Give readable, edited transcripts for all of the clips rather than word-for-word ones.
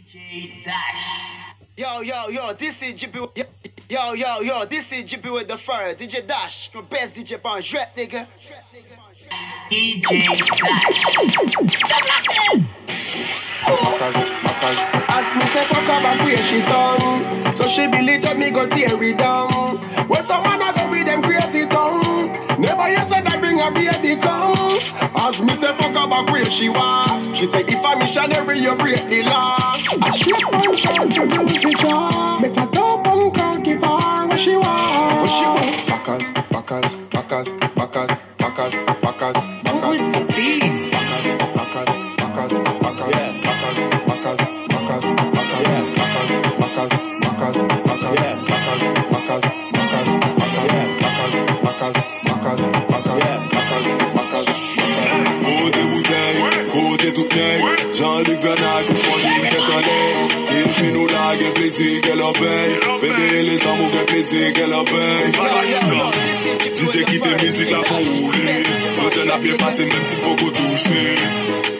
DJ Dash. Yo, this is GP. Yo, this is GP with the fur. DJ Dash, the best DJ on Jet, nigga. DJ Because as me say fuck her back where she done, so she believe that me go tear it down. When someone I go with them crazy tongue, never you said that bring a baby come. As me say fuck her back where she was, she say if I'm missionary you break the law. I strip on short to music jar, better dope on crowd give her what she want. Backers. Who's the beat? Côté tout bien, Jean-Luc Vernal, qu'on dit qu'elle t'en est. Il fait nous là, qu'elle plaisir, qu'elle en paye. Bébé, les amours, qu'elle plaisir, qu'elle en paye. DJ qui te musique là pour rouler. Je te l'ai bien passé, même si beaucoup touché.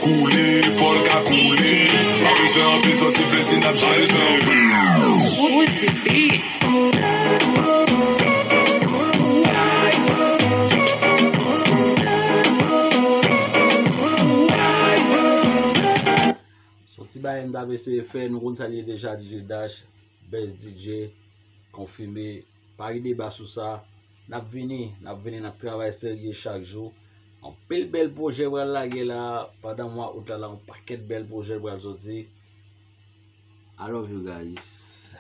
Couler, folle qu'à couler. Pas besoin, besoin, c'est blessé, n'a pas besoin. Who's the beat? Si ba MWC fait nous saluer déjà DJ Dash, best DJ confirmé, pas de débat sur ça. N'a venu n'a travail sérieux chaque jour. On pile bel projet pour la là pendant mois août là un paquet de bel projet pour sortir. I love you guys.